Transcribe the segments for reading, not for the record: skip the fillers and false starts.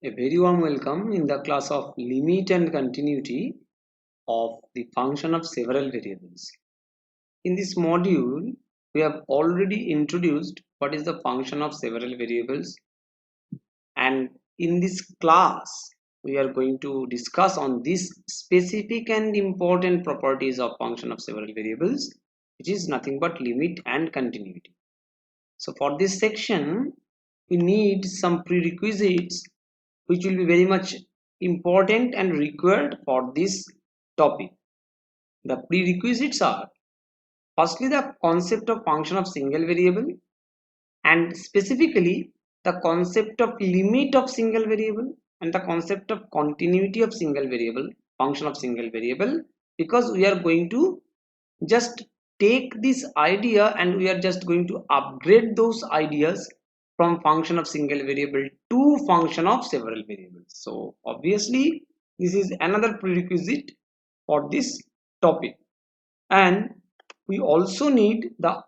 A very warm welcome in the class of limit and continuity of the function of several variables. In this module, we have already introduced what is the function of several variables, and in this class, we are going to discuss on these specific and important properties of function of several variables, which is nothing but limit and continuity. So for this section, we need some prerequisites which will be very much important and required for this topic. The prerequisites are firstly the concept of function of single variable, and specifically the concept of limit of single variable and the concept of continuity of single variable, function of single variable, because we are going to just take this idea and we are just going to upgrade those ideas from function of single variable to function of several variables. So obviously this is another prerequisite for this topic, and we also need the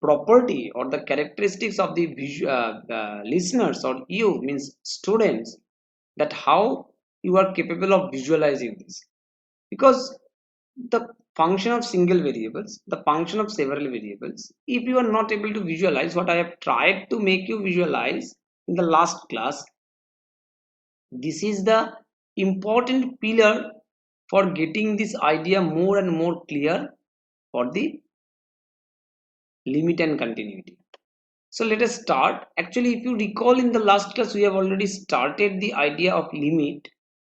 property or the characteristics of the listeners, or you means students, that how you are capable of visualizing this, because the function of single variables, the function of several variables, if you are not able to visualize what I have tried to make you visualize in the last class, this is the important pillar for getting this idea more and more clear for the limit and continuity. So let us start. Actually, if you recall, in the last class we have already started the idea of limit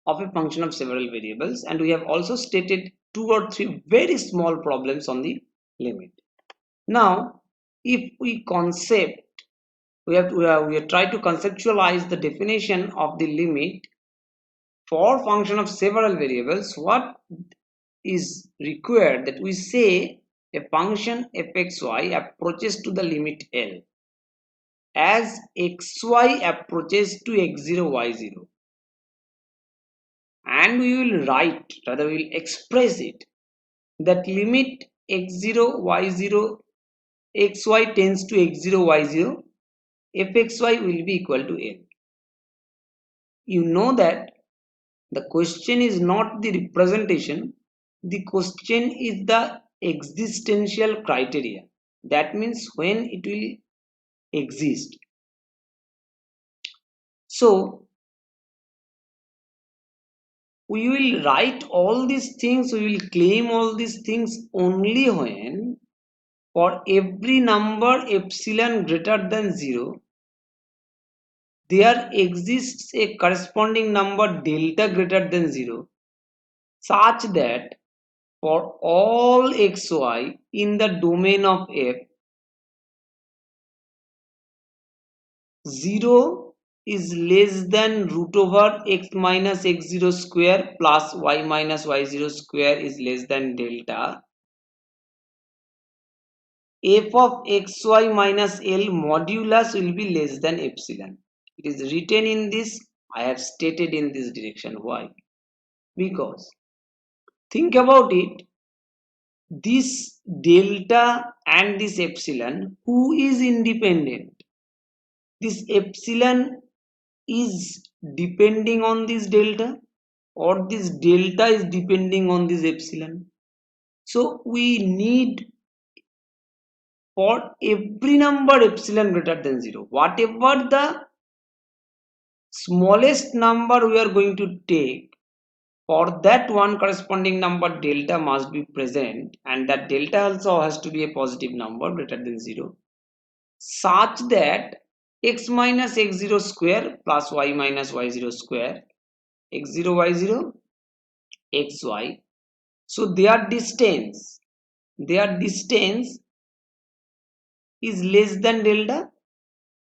of a function of several variables, and we have also stated two or three very small problems on the limit. Now if we concept, we have tried to conceptualize the definition of the limit for function of several variables. What is required that we say a function fxy approaches to the limit L as xy approaches to x0 y0, and we will write, rather we will express it, that limit x0 y0 xy tends to x0 y0 fxy will be equal to L. You know that the question is not the representation, the question is the existential criteria. That means when it will exist. So we will write all these things, we will claim all these things only when for every number epsilon greater than 0 there exists a corresponding number delta greater than 0, such that for all xy in the domain of f, 0 is less than root over x minus x0 square plus y minus y0 square is less than delta, f of xy minus L modulus will be less than epsilon. It is written in this, I have stated in this direction. Why? Because think about it, this delta and this epsilon, who is independent? This epsilon is depending on this delta, or this delta is depending on this epsilon. So we need for every number epsilon greater than 0, whatever the smallest number we are going to take, for that one corresponding number delta must be present, and that delta also has to be a positive number greater than 0, such that x minus x0 square plus y minus y0 square, x0 y0 xy, so their distance is less than delta,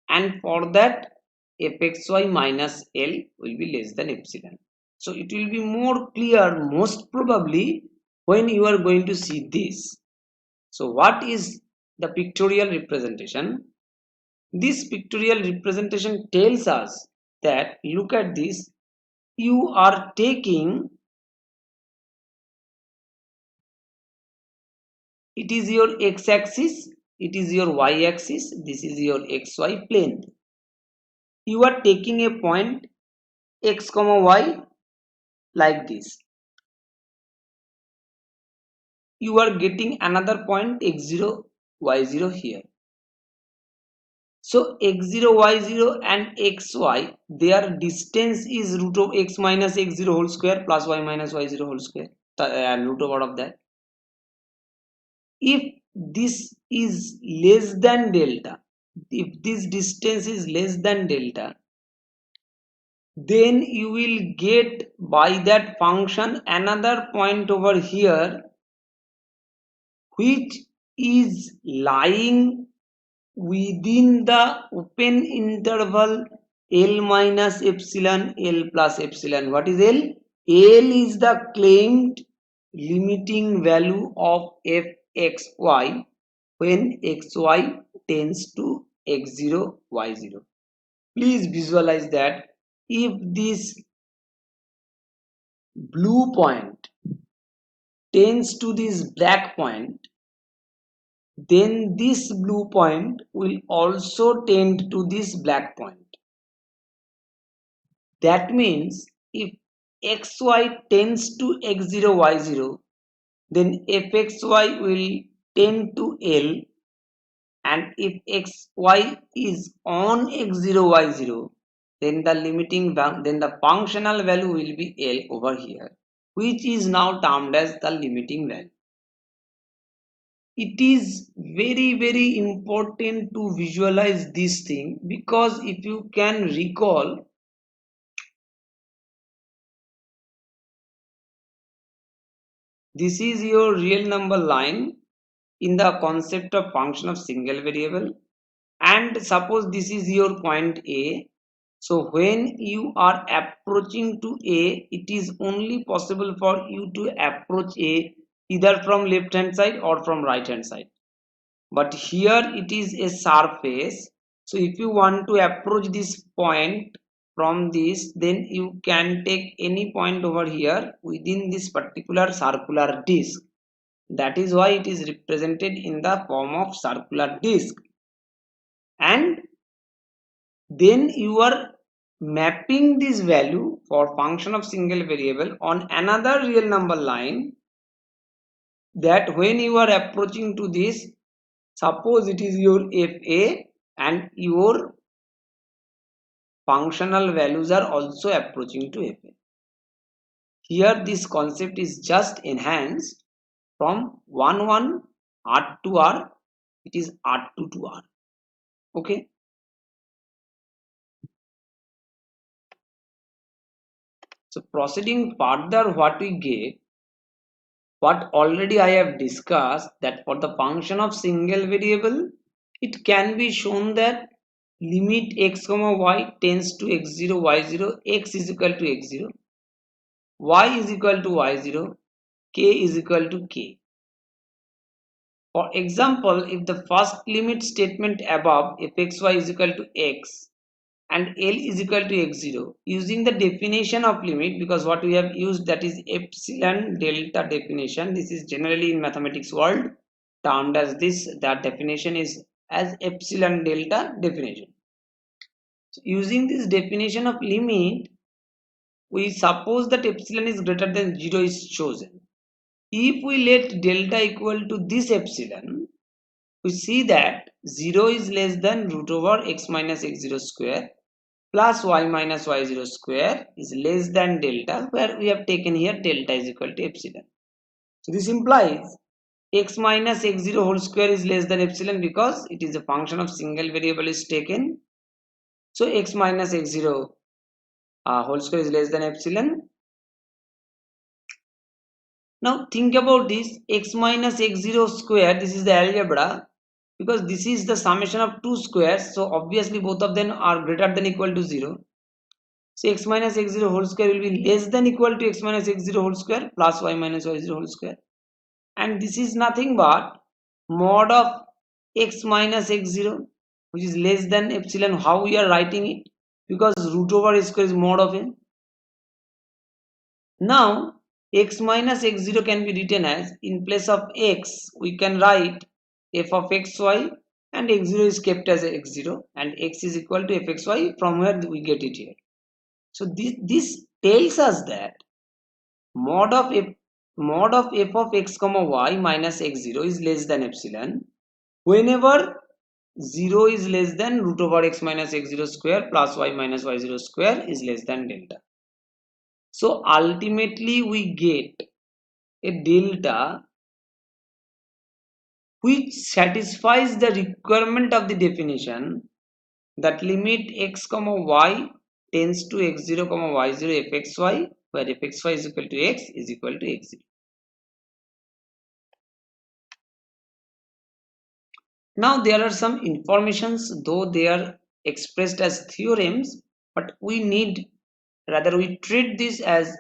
and for that fxy minus L will be less than epsilon. So it will be more clear most probably when you are going to see this. So what is the pictorial representation? This pictorial representation tells us that, look at this, you are taking, it is your x-axis, it is your y-axis, this is your xy plane. you are taking a point x comma y like this. You are getting another point x0 y0 here. So x0 y0 and xy, their distance is root of x minus x0 whole square plus y minus y0 whole square, and root over of that. If this is less than delta, if this distance is less than delta, then you will get by that function another point over here which is lying within the open interval L minus epsilon L plus epsilon. What is L? L is the claimed limiting value of fxy when xy tends to x0 y0. Please visualize that if this blue point tends to this black point, then this blue point will also tend to this black point. That means if xy tends to x0 y0, then fxy will tend to L, and if xy is on x0 y0, then the functional value will be L over here, which is now termed as the limiting value. It is very important to visualize this thing, because if you can recall, this is your real number line in the concept of function of single variable, and suppose this is your point A. So when you are approaching to A, it is only possible for you to approach A either from left hand side or from right hand side. But here it is a surface. So if you want to approach this point from this, then you can take any point over here within this particular circular disc. That is why it is represented in the form of circular disc. And then you are mapping this value for function of single variable on another real number line, that when you are approaching to this, suppose it is your fa and your functional values are also approaching to fa. Here this concept is just enhanced from 1 r to r, it is r2 to r. Okay. So proceeding further, what we get, what already I have discussed, that for the function of single variable, it can be shown that limit x comma y tends to x0 y0, x is equal to x0, y is equal to y0, k is equal to k. For example, if the first limit statement above fxy is equal to x and L is equal to x0, using the definition of limit, because what we have used, that is epsilon delta definition, this is generally in mathematics world termed as this, that definition is as epsilon delta definition. So using this definition of limit, we suppose that epsilon is greater than 0 is chosen. If we let delta equal to this epsilon, we see that 0 is less than root over x minus x0 square plus y minus y0 square is less than delta, where we have taken here delta is equal to epsilon. So this implies x minus x0 whole square is less than epsilon, because it is a function of single variable is taken. So x minus x0 whole square is less than epsilon. Now think about this, x minus x0 square, this is the algebra, because this is the summation of two squares, so obviously both of them are greater than equal to 0. So x minus x0 whole square will be less than equal to x minus x0 whole square plus y minus y0 whole square, and this is nothing but mod of x minus x0, which is less than epsilon. How we are writing it? Because root over square is mod of n. Now x minus x0 can be written as, in place of x we can write f of xy, and x0 is kept as x0 and x is equal to fxy, from where we get it here. So this tells us that mod of f of x comma y minus x0 is less than epsilon whenever 0 is less than root over x minus x0 square plus y minus y0 square is less than delta. So ultimately we get a delta which satisfies the requirement of the definition that limit x comma y tends to x0 comma y0 fxy, where fxy is equal to x is equal to x0. Now there are some informations, though they are expressed as theorems, but we treat this as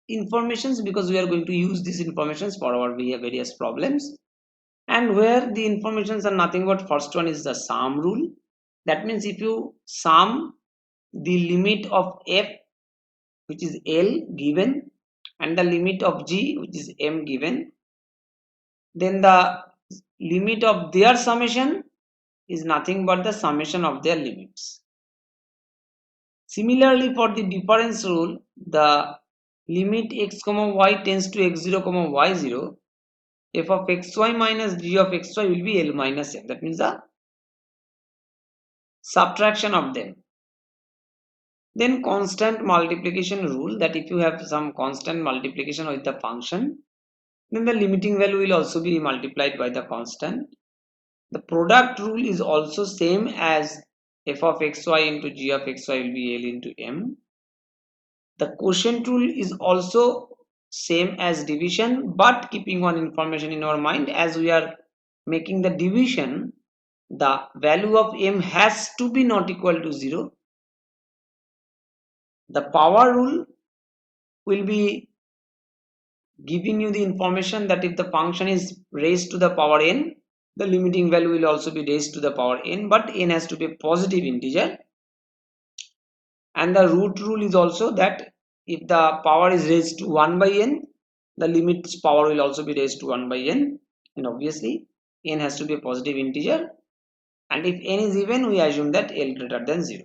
informations because we are going to use these informations for our various problems, and where the informations are nothing but first one is the sum rule. That means if you sum the limit of f, which is L given, and the limit of g, which is m given, then the limit of their summation is nothing but the summation of their limits. Similarly, for the difference rule, the limit x comma y tends to x0 comma y0, f of xy minus g of xy will be L minus m. That means the subtraction of them. Then constant multiplication rule, that if you have some constant multiplication with the function, then the limiting value will also be multiplied by the constant. The product rule is also same as f of xy into g of xy will be L into m. The quotient rule is also same as division, but keeping one information in our mind, as we are making the division, the value of m has to be not equal to 0. The power rule will be giving you the information that if the function is raised to the power n, the limiting value will also be raised to the power n, but n has to be a positive integer. And the root rule is also that if the power is raised to 1 by n, the limit's power will also be raised to 1 by n, and obviously n has to be a positive integer, and if n is even, we assume that L greater than 0.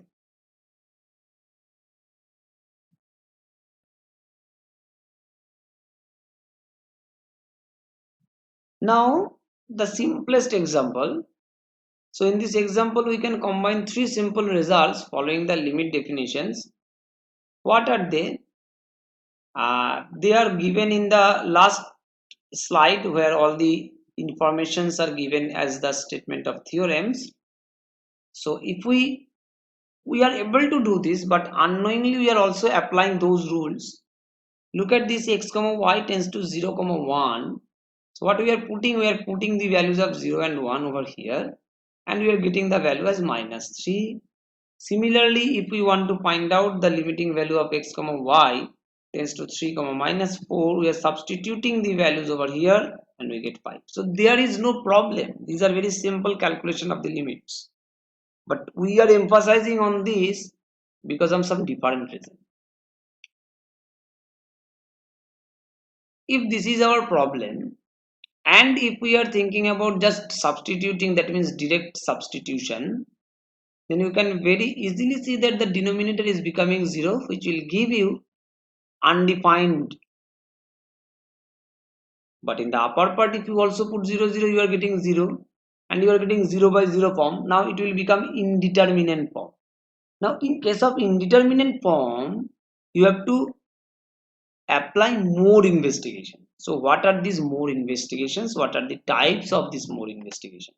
Now the simplest example. So in this example we can combine three simple results following the limit definitions. What are they? They are given in the last slide, where all the informations are given as the statement of theorems. So if we are able to do this, but unknowingly we are also applying those rules. Look at this, x comma y tends to 0 comma 1. So what we are putting the values of 0 and 1 over here, and we are getting the value as minus 3. Similarly, if we want to find out the limiting value of x comma y tends to 3 comma minus 4, we are substituting the values over here and we get 5. So there is no problem. These are very simple calculation of the limits. But we are emphasizing on this because of some different reason. If this is our problem, and if we are thinking about just substituting, that means direct substitution, then you can very easily see that the denominator is becoming 0, which will give you undefined. But in the upper part, if you also put 0 0, you are getting 0, and you are getting 0 by 0 form. Now it will become indeterminate form. Now in case of indeterminate form, you have to apply more investigation. So what are these more investigations? What are the types of this more investigation?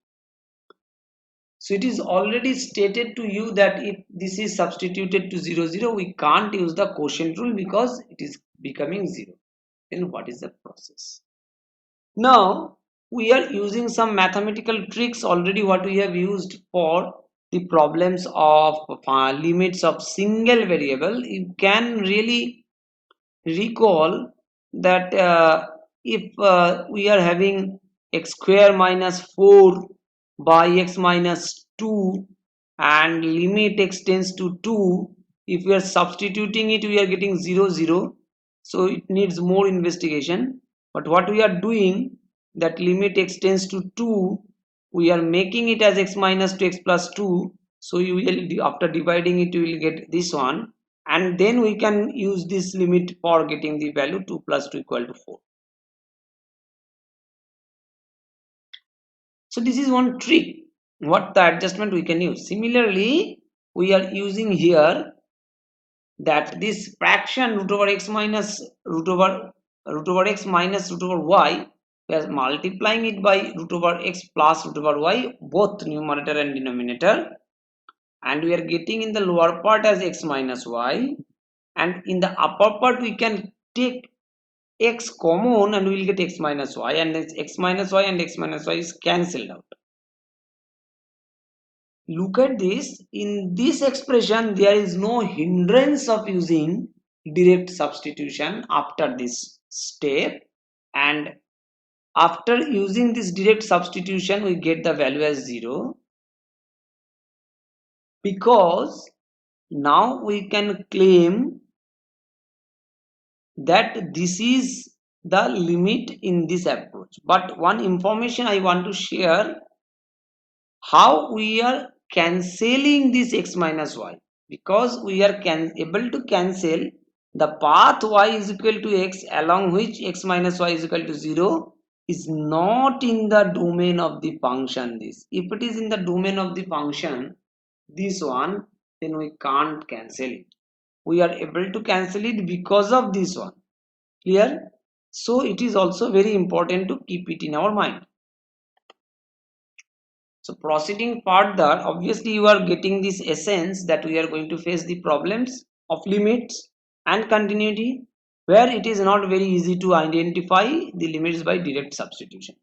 So it is already stated to you that if this is substituted to 0 0, we can't use the quotient rule because it is becoming 0. Then what is the process? Now we are using some mathematical tricks already, what we have used for the problems of limits of single variable. You can really recall that if we are having x square minus 4 by x minus 2 and limit x tends to 2, if we are substituting it, we are getting 0 0. So it needs more investigation. But what we are doing, that limit x tends to 2, we are making it as x minus 2 x plus 2, so you will, after dividing it, you will get this one, and then we can use this limit for getting the value 2 plus 2 equal to 4. So this is one trick, what the adjustment we can use. Similarly, we are using here that this fraction root over x minus root over x minus root over y, we are multiplying it by root over x plus root over y, both numerator and denominator, and we are getting in the lower part as x minus y, and in the upper part we can take x common and we will get x minus y, and this x minus y and x minus y is cancelled out. Look at this, in this expression there is no hindrance of using direct substitution after this step, and after using this direct substitution we get the value as 0, because now we can claim that this is the limit in this approach. But one information I want to share, how we are cancelling this x minus y, because we are able to cancel the path y is equal to x along which x minus y is equal to 0 is not in the domain of the function. This, if it is in the domain of the function, this one, then we can't cancel it. We are able to cancel it because of this one. Clear? So it is also very important to keep it in our mind. So proceeding further, obviously you are getting this essence that we are going to face the problems of limits and continuity, where it is not very easy to identify the limits by direct substitution.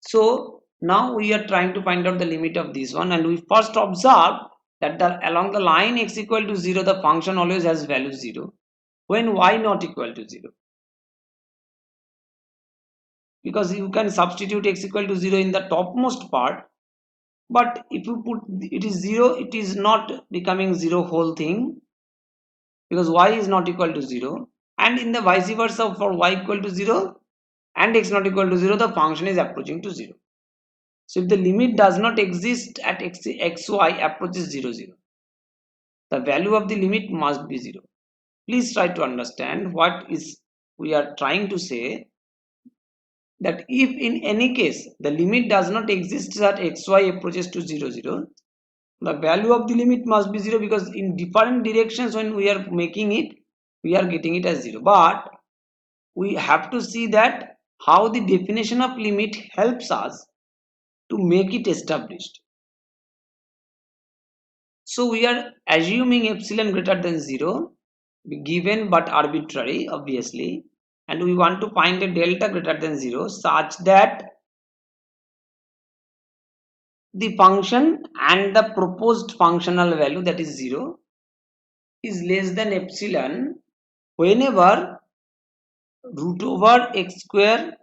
So now we are trying to find out the limit of this one, and we first observe that along the line x equal to 0, the function always has value 0 when y not equal to 0, because you can substitute x equal to 0 in the topmost part, but if you put it is 0, it is not becoming 0 whole thing, because y is not equal to 0, and in the vice versa, for y equal to 0 and x not equal to 0, the function is approaching to 0. So if the limit does not exist at xy approaches 0 0, the value of the limit must be 0. Please try to understand what is we are trying to say, that if in any case the limit does not exist at xy approaches to 0 0, the value of the limit must be 0, because in different directions when we are making it, we are getting it as 0. But we have to see that how the definition of limit helps us to make it established. So we are assuming epsilon greater than 0, given but arbitrary obviously, and we want to find a delta greater than 0 such that the function and the proposed functional value, that is 0, is less than epsilon whenever root over x square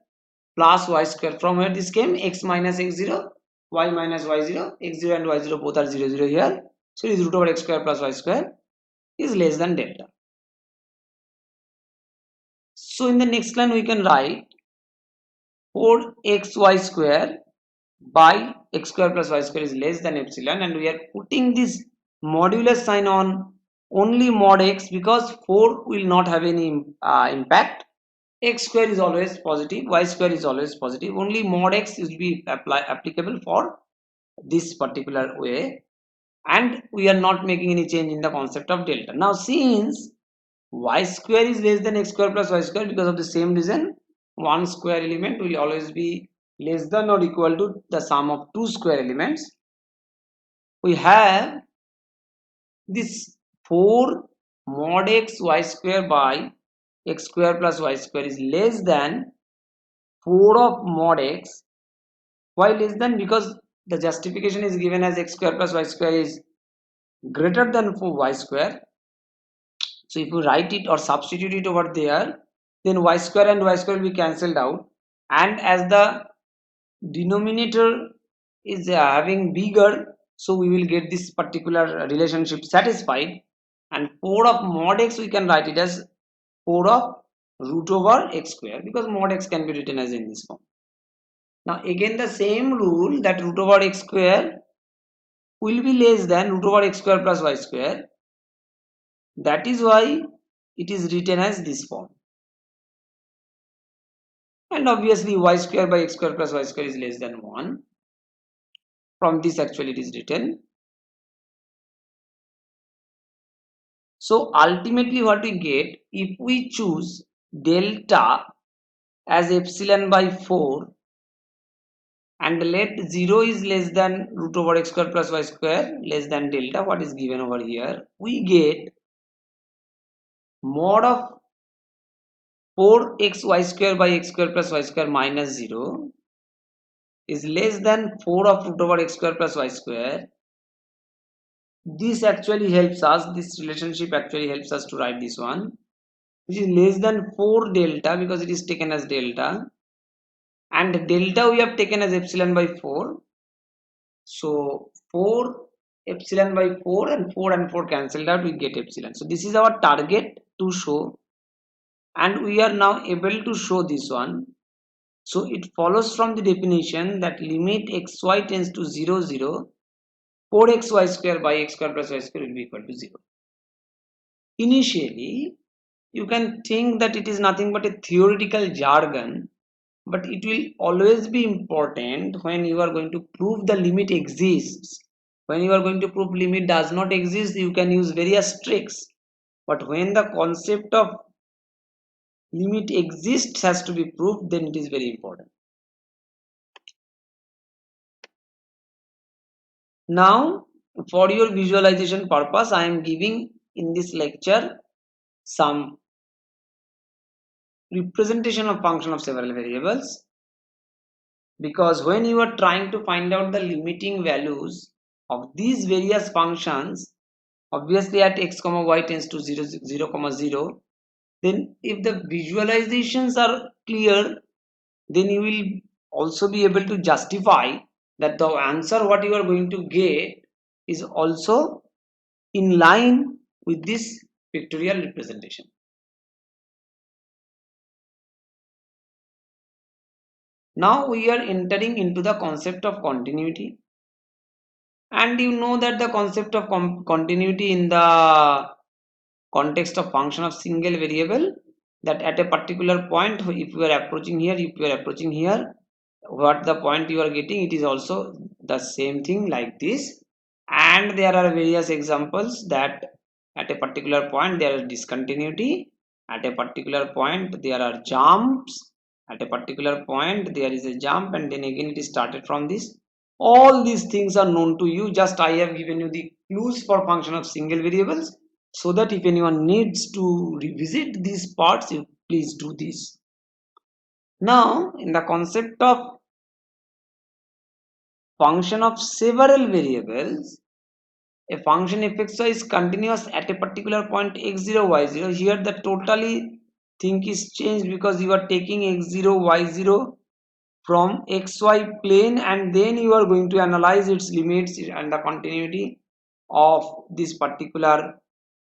plus y square, from where this came, x minus x0, y minus y0, x0 and y0 both are 0 0 here, so it is root over x square plus y square is less than delta. So in the next line we can write 4xy square by x square plus y square is less than epsilon, and we are putting this modulus sign on only mod x, because 4 will not have any impact. X square is always positive, y square is always positive, only mod x will be applicable for this particular way, and we are not making any change in the concept of delta. Now since y square is less than x square plus y square, because of the same reason, one square element will always be less than or equal to the sum of two square elements. We have this 4 mod x y square by x square plus y square is less than 4 of mod x. Why less than? Because the justification is given as x square plus y square is greater than 4y square. So if you write it or substitute it over there, then y square and y square will be cancelled out, and as the denominator is having bigger, so we will get this particular relationship satisfied, and 4 of mod x we can write it as 4 of root over x square, because mod x can be written as in this form. Now again the same rule, that root over x square will be less than root over x square plus y square. That is why it is written as this form. And obviously y square by x square plus y square is less than 1. From this actually it is written. So ultimately what we get, if we choose delta as epsilon by 4 and let 0 is less than root over x square plus y square less than delta, what is given over here, we get mod of 4xy square by x square plus y square minus 0 is less than 4 of root over x square plus y square. This actually helps us, this relationship actually helps us to write this one, which is less than 4 delta because it is taken as delta, and delta we have taken as epsilon by 4. So 4 epsilon by 4 and 4 cancelled out, we get epsilon. So this is our target to show, and we are now able to show this one. So it follows from the definition that limit xy tends to 0, 0, 4xy square by x square plus y square will be equal to 0. Initially, you can think that it is nothing but a theoretical jargon, but it will always be important when you are going to prove the limit exists. When you are going to prove limit does not exist, you can use various tricks. But when the concept of limit exists has to be proved, then it is very important. Now, for your visualization purpose, I am giving in this lecture some representation of function of several variables, because when you are trying to find out the limiting values of these various functions, obviously at x comma y tends to 0, 0 comma 0, then if the visualizations are clear, then you will also be able to justify that the answer what you are going to get is also in line with this pictorial representation. Now we are entering into the concept of continuity, and you know that the concept of continuity in the context of function of single variable, that at a particular point, if you are approaching here, if you are approaching here, what the point you are getting, it is also the same thing like this. And there are various examples that at a particular point there is discontinuity, at a particular point there are jumps, at a particular point there is a jump, and then again it is started from this. All these things are known to you, just I have given you the clues for function of single variables, so that if anyone needs to revisit these parts, you please do this. Now in the concept of function of several variables, a function fxy is continuous at a particular point x0 y0. Here the totally thing is changed because you are taking x0 y0 from xy plane, and then you are going to analyze its limits and the continuity of this particular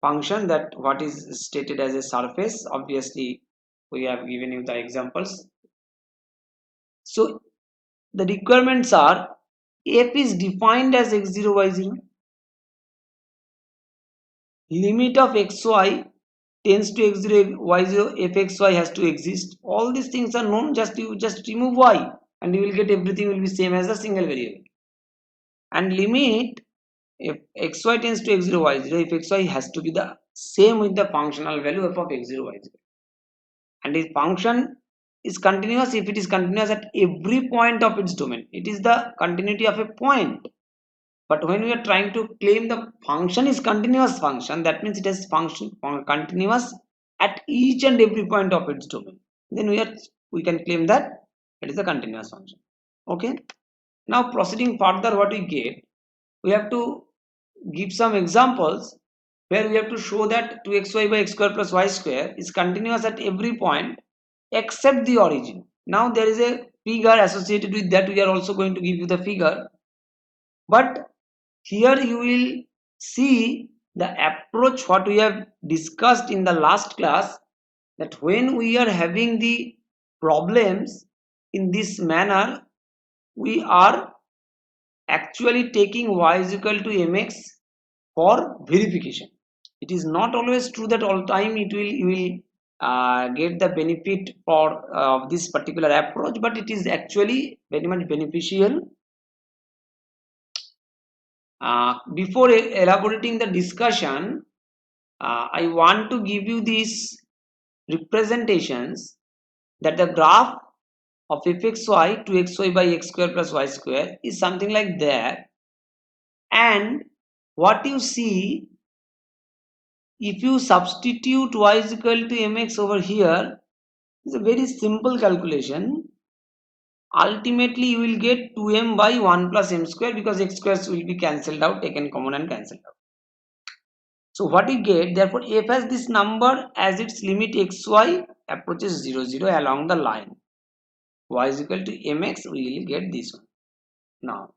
function, that what is stated as a surface. Obviously we have given you the examples. So the requirements are, f is defined as x0 y0, limit of xy tends to x0 y0, fxy has to exist. All these things are known, just you just remove y and you will get everything will be same as a single variable. And limit, if xy tends to x0 y0, if xy has to be the same with the functional value f of x0 y0. And if function is continuous, if it is continuous at every point of its domain, it is the continuity of a point. But when we are trying to claim the function is continuous function, that means it has function continuous at each and every point of its domain, then we can claim that it is a continuous function. Okay, now proceeding further, what we get, we have to give some examples where we have to show that 2xy by x square plus y square is continuous at every point except the origin. Now there is a figure associated with that, we are also going to give you the figure, but here you will see the approach what we have discussed in the last class, that when we are having the problems in this manner, we are actually taking y is equal to mx for verification. It is not always true that all time you will get the benefit for this particular approach, but it is actually very much beneficial. Before elaborating the discussion, I want to give you these representations that the graph of fxy to xy by x square plus y square is something like that, and what you see, if you substitute y is equal to mx over here, it's a very simple calculation. Ultimately you will get 2m by 1 plus m square, because x squares will be cancelled out, taken common and cancelled out. So what you get, therefore f has this number as its limit xy approaches 0 0 along the line y is equal to mx, we will get this one. Now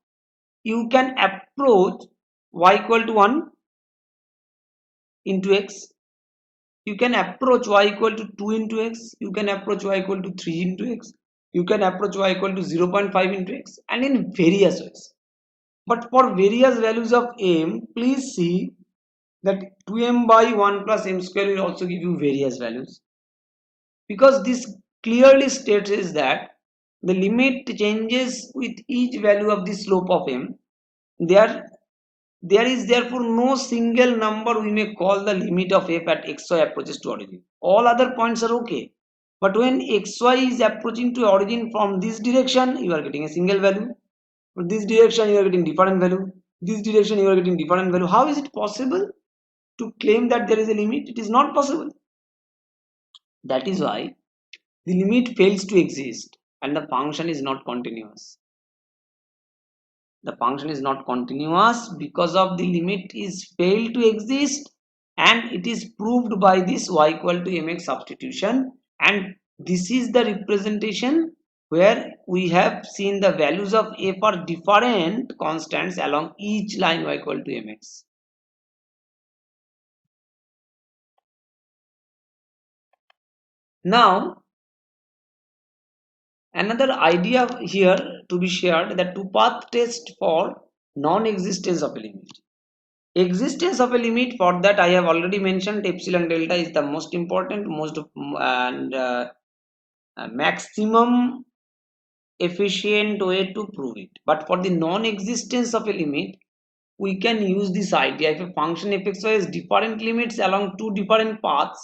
you can approach y equal to 1 into x, you can approach y equal to 2 into x, you can approach y equal to 3 into x, you can approach y equal to 0.5 into x, and in various ways. But for various values of m, please see that 2m by 1 plus m square will also give you various values, because this clearly states is that the limit changes with each value of the slope of m. There is therefore no single number we may call the limit of f at xy approaches to origin. All other points are okay. But when xy is approaching to origin from this direction, you are getting a single value. From this direction, you are getting different value. This direction, you are getting different value. How is it possible to claim that there is a limit? It is not possible. That is why the limit fails to exist and the function is not continuous. The function is not continuous because of the limit is failed to exist, and it is proved by this y equal to mx substitution, and this is the representation where we have seen the values of f are different constants along each line y equal to mx. Now another idea here to be shared, that two-path test for non-existence of a limit. Existence of a limit, for that I have already mentioned epsilon delta is the most important, maximum efficient way to prove it. But for the non-existence of a limit, we can use this idea. If a function fxy has different limits along two different paths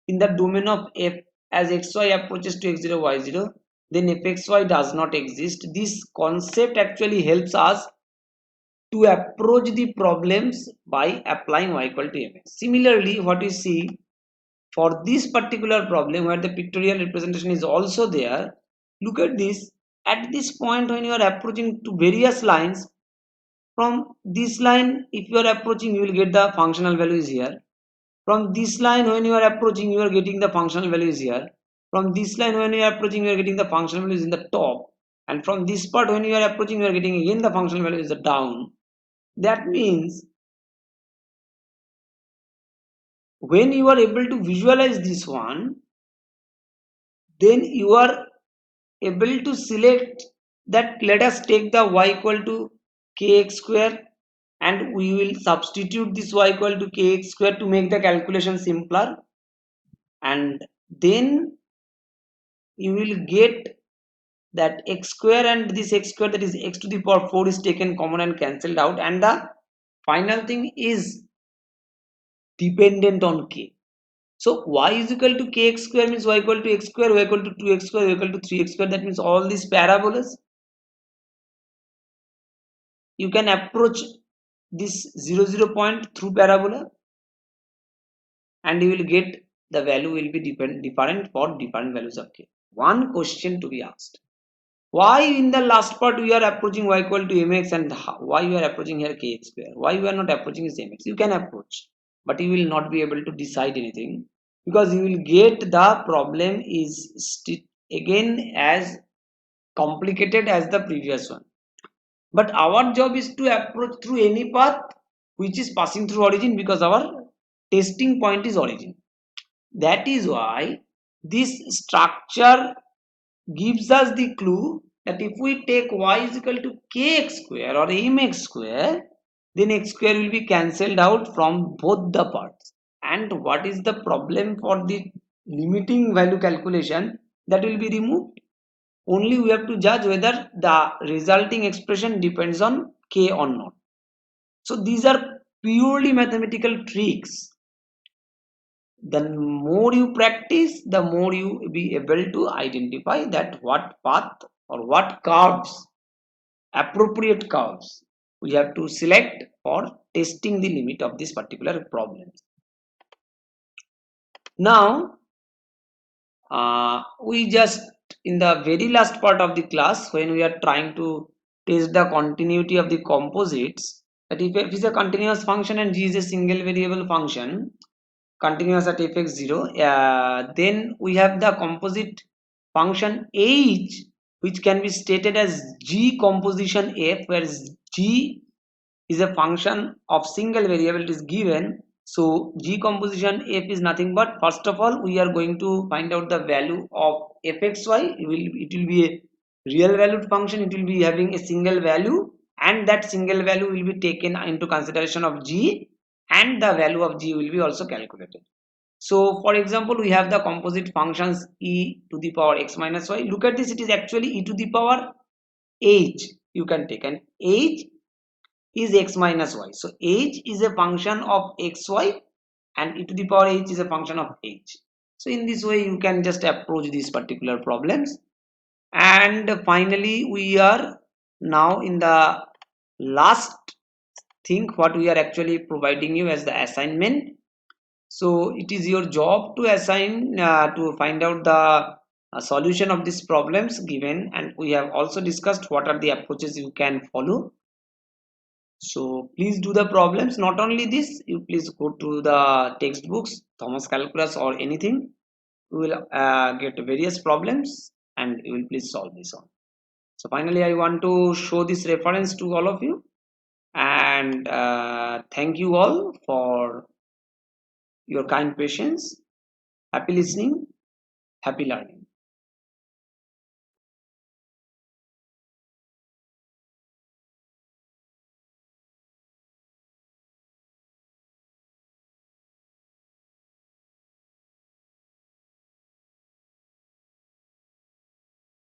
in the domain of f as xy approaches to x0 y0, then fxy does not exist. This concept actually helps us to approach the problems by applying y equal to mx. Similarly, what you see for this particular problem where the pictorial representation is also there, look at this. At this point, when you are approaching to various lines, from this line, if you are approaching, you will get the functional values here. From this line, when you are approaching, you are getting the functional values here. From this line, when you are approaching, you are getting the functional values in the top. And from this part, when you are approaching, you are getting again the functional values in the down. That means when you are able to visualize this one, then you are able to select that. Let us take the y equal to kx square, and we will substitute this y equal to kx square to make the calculation simpler, and then you will get that x square and this x square, that is x to the power 4, is taken common and cancelled out, and the final thing is dependent on k. So y is equal to kx square means y equal to x square, y equal to 2x square, y equal to 3x square. That means all these parabolas, you can approach this 0 0 point through parabola, and you will get the value will be different for different values of k. One question to be asked: why in the last part we are approaching y equal to mx, and why you are approaching here kx square? Why you are not approaching this mx? You can approach, but you will not be able to decide anything, because you will get the problem is again as complicated as the previous one. But our job is to approach through any path which is passing through origin, because our testing point is origin. That is why this structure gives us the clue that if we take y is equal to kx square or mx square, then x square will be cancelled out from both the parts. And what is the problem for the limiting value calculation? That will be removed. Only we have to judge whether the resulting expression depends on k or not. So these are purely mathematical tricks. The more you practice, the more you be able to identify that what path or what curves, appropriate curves, we have to select for testing the limit of this particular problem. Now we just in the very last part of the class, when we are trying to test the continuity of the composites, that if f is a continuous function and g is a single variable function continuous at fx0, then we have the composite function h, which can be stated as g composition f, where g is a function of single variable. It is given. So g composition f is nothing but, first of all we are going to find out the value of fxy. It will be a real valued function. It will be having a single value, and that single value will be taken into consideration of g, and the value of g will be also calculated. So for example, we have the composite functions e to the power x minus y. Look at this, it is actually e to the power h. You can take an h is x minus y. So h is a function of xy and e to the power h is a function of h. So in this way you can just approach these particular problems. And finally we are now in the last thing, what we are actually providing you as the assignment. So it is your job to assign to find out the solution of these problems given, and we have also discussed what are the approaches you can follow. So please do the problems. Not only this, you please go to the textbooks, Thomas Calculus or anything. You will get various problems and you will please solve this one. So finally I want to show this reference to all of you, and thank you all for your kind patience. Happy listening, happy learning.